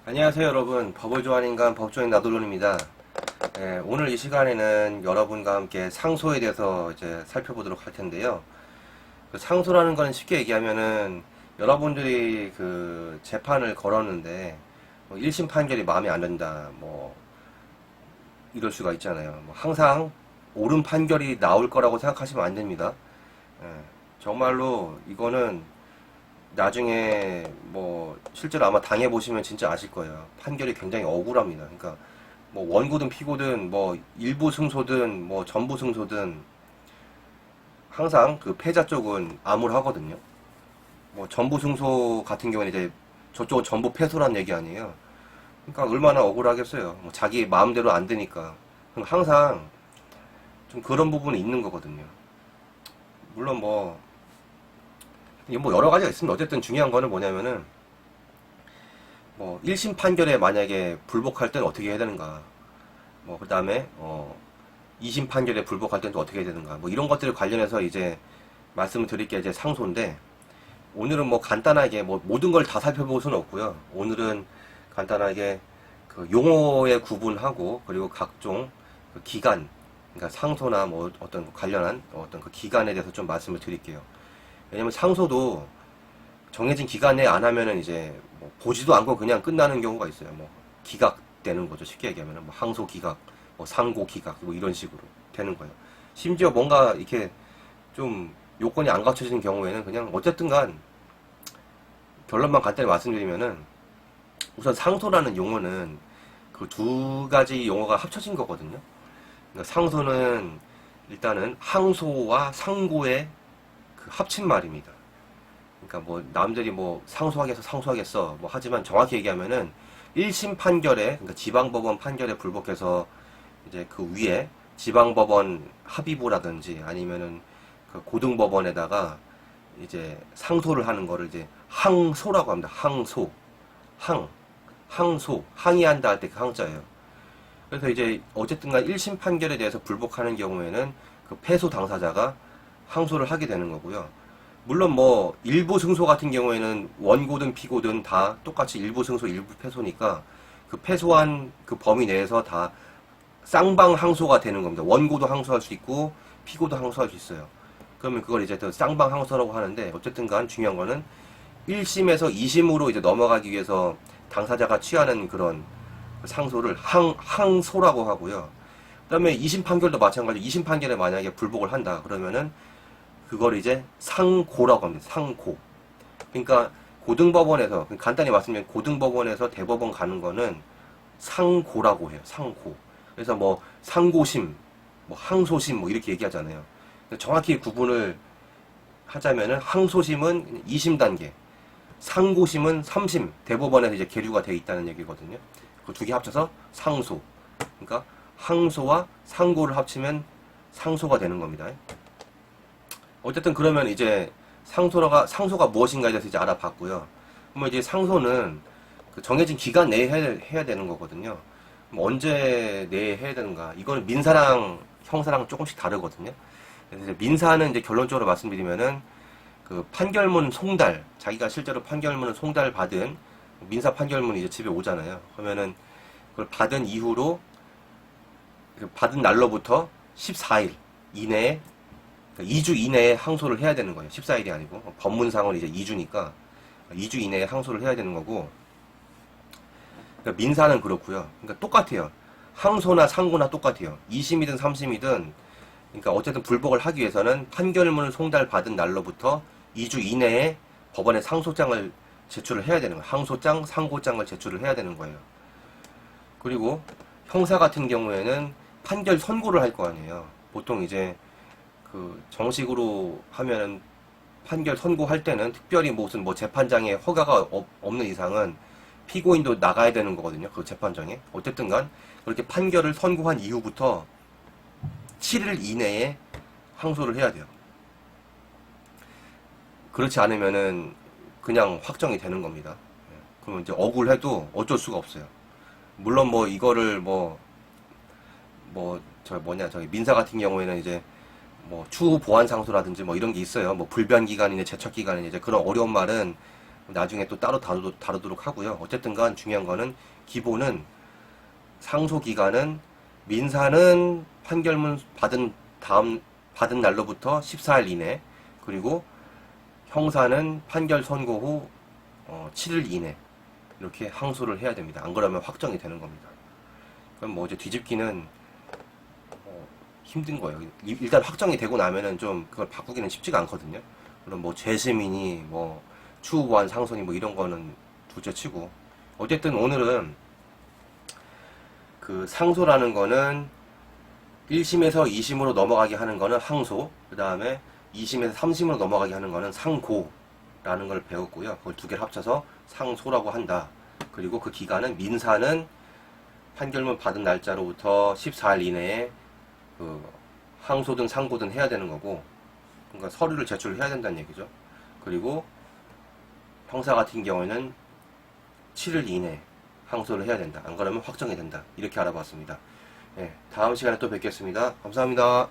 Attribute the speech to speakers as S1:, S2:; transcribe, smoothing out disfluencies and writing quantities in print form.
S1: 안녕하세요 여러분, 법을 좋아하는 인간 법조인 나돌론입니다. 오늘 이 시간에는 여러분과 함께 상소에 대해서 이제 살펴보도록 할 텐데요. 그 상소라는 건 쉽게 얘기하면은 여러분들이 그 재판을 걸었는데 뭐 1심 판결이 마음에 안 든다 뭐 이럴 수가 있잖아요. 뭐 항상 옳은 판결이 나올 거라고 생각하시면 안 됩니다. 예, 정말로 이거는 나중에 뭐 실제로 아마 당해보시면 진짜 아실 거예요. 판결이 굉장히 억울합니다. 그러니까 뭐 원고든 피고든 뭐 일부 승소든 뭐 전부 승소든 항상 그 패자 쪽은 암울하거든요. 뭐 전부 승소 같은 경우는 이제 저쪽은 전부 패소란 얘기 아니에요. 그러니까 얼마나 억울하겠어요. 뭐 자기 마음대로 안 되니까. 항상 좀 그런 부분이 있는 거거든요. 물론 이게 뭐 여러 가지가 있습니다. 어쨌든 중요한 거는 뭐냐면은 뭐 1심 판결에 만약에 불복할 때는 어떻게 해야 되는가, 뭐 그다음에 2심 판결에 불복할 때는 또 어떻게 해야 되는가, 뭐 이런 것들 관련해서 이제 말씀을 드릴 게 이제 상소인데, 오늘은 뭐 간단하게 뭐 모든 걸 다 살펴볼 수는 없고요. 오늘은 간단하게 그 용어의 구분하고, 그리고 각종 그 기간, 그러니까 상소나 뭐 어떤 관련한 어떤 그 기간에 대해서 좀 말씀을 드릴게요. 왜냐면 상소도 정해진 기간 내에 안 하면은 이제 뭐 보지도 않고 그냥 끝나는 경우가 있어요. 뭐 기각되는 거죠. 쉽게 얘기하면은 뭐 항소 기각, 뭐 상고 기각, 뭐 이런 식으로 되는 거예요. 심지어 뭔가 이렇게 좀 요건이 안 갖춰지는 경우에는 그냥 어쨌든간 결론만 간단히 말씀드리면은, 우선 상소라는 용어는 그 두 가지 용어가 합쳐진 거거든요. 그러니까 상소는 일단은 항소와 상고의 그 합친 말입니다. 그러니까 뭐 남들이 뭐 상소하겠어 뭐 하지만 정확히 얘기하면은 1심 판결에, 그러니까 지방법원 판결에 불복해서 이제 그 위에 지방법원 합의부라든지 아니면은 그 고등법원에다가 이제 상소를 하는 거를 이제 항소라고 합니다. 항소, 항의한다 할 때 그 항자예요. 그래서 이제 어쨌든간 1심 판결에 대해서 불복하는 경우에는 그 패소 당사자가 항소를 하게 되는 거고요. 물론 뭐 일부 승소 같은 경우에는 원고든 피고든 다 똑같이 일부 승소 일부 패소니까 그 패소한 그 범위 내에서 다 쌍방 항소가 되는 겁니다. 원고도 항소할 수 있고 피고도 항소할 수 있어요. 그러면 그걸 이제 또 쌍방 항소라고 하는데, 어쨌든 간 중요한 거는 1심에서 2심으로 이제 넘어가기 위해서 당사자가 취하는 그런 상소를 항소라고 하고요. 그 다음에 2심 판결도 마찬가지로 2심 판결에 만약에 불복을 한다 그러면은 그걸 이제 상고라고 합니다. 상고. 그러니까 고등법원에서, 간단히 말씀드리면 고등법원에서 대법원 가는 거는 상고라고 해요. 상고. 그래서 뭐 상고심, 뭐 항소심 뭐 이렇게 얘기하잖아요. 정확히 구분을 하자면은 항소심은 2심 단계, 상고심은 3심 대법원에서 이제 계류가 돼 있다는 얘기거든요. 그 두 개 합쳐서 상소. 그러니까 항소와 상고를 합치면 상소가 되는 겁니다. 어쨌든 그러면 이제 상소가 무엇인가에 대해서 이제 알아봤고요. 그러면 이제 상소는 그 정해진 기간 내에 해야 되는 거거든요. 언제 내에 해야 되는가? 이거는 민사랑 형사랑 조금씩 다르거든요. 그래서 이제 민사는 이제 결론적으로 말씀드리면은 그 판결문 송달, 자기가 실제로 판결문을 송달 받은 민사 판결문이 이제 집에 오잖아요. 그러면은 그걸 받은 이후로, 그 받은 날로부터 14일 이내에, 2주 이내에 항소를 해야 되는 거예요. 14일이 아니고 법문상은 이제 2주니까 2주 이내에 항소를 해야 되는 거고, 그러니까 민사는 그렇고요. 그러니까 똑같아요. 항소나 상고나 똑같아요. 2심이든 3심이든, 그러니까 어쨌든 불복을 하기 위해서는 판결문을 송달받은 날로부터 2주 이내에 법원에 상소장을 제출을 해야 되는 거예요. 항소장, 상고장을 제출을 해야 되는 거예요. 그리고 형사 같은 경우에는 판결 선고를 할 거 아니에요. 보통 이제 그 정식으로 하면은 판결 선고할 때는 특별히 무슨 뭐 재판장의 허가가 없는 이상은 피고인도 나가야 되는 거거든요. 그 재판장에. 어쨌든 간 그렇게 판결을 선고한 이후부터 7일 이내에 항소를 해야 돼요. 그렇지 않으면은 그냥 확정이 되는 겁니다. 그러면 이제 억울해도 어쩔 수가 없어요. 물론 뭐 이거를 저기 민사 같은 경우에는 이제 뭐 추후 보완 상소라든지 뭐 이런 게 있어요. 뭐 불변 기간이냐 제척 기간이냐 이제 그런 어려운 말은 나중에 또 따로 다루도록 하고요. 어쨌든 간 중요한 거는 기본은 상소 기간은 민사는 판결문 받은 날로부터 14일 이내, 그리고 형사는 판결 선고 후 7일 이내 이렇게 항소를 해야 됩니다. 안 그러면 확정이 되는 겁니다. 그럼 뭐 이제 뒤집기는 힘든 거예요. 일단 확정이 되고 나면은 좀 그걸 바꾸기는 쉽지가 않거든요. 물론 뭐 재심이니 뭐 추후 보완 상소니 뭐 이런 거는 둘째치고, 어쨌든 오늘은 그 상소라는 거는 1심에서 2심으로 넘어가게 하는 거는 항소, 그 다음에 2심에서 3심으로 넘어가게 하는 거는 상고라는 걸 배웠고요. 그걸 두 개를 합쳐서 상소라고 한다. 그리고 그 기간은 민사는 판결문 받은 날짜로부터 14일 이내에 그 항소든 상고든 해야 되는 거고, 그러니까 서류를 제출해야 된다는 얘기죠. 그리고 형사 같은 경우에는 7일 이내 항소를 해야 된다. 안 그러면 확정이 된다. 이렇게 알아봤습니다. 네, 다음 시간에 또 뵙겠습니다. 감사합니다.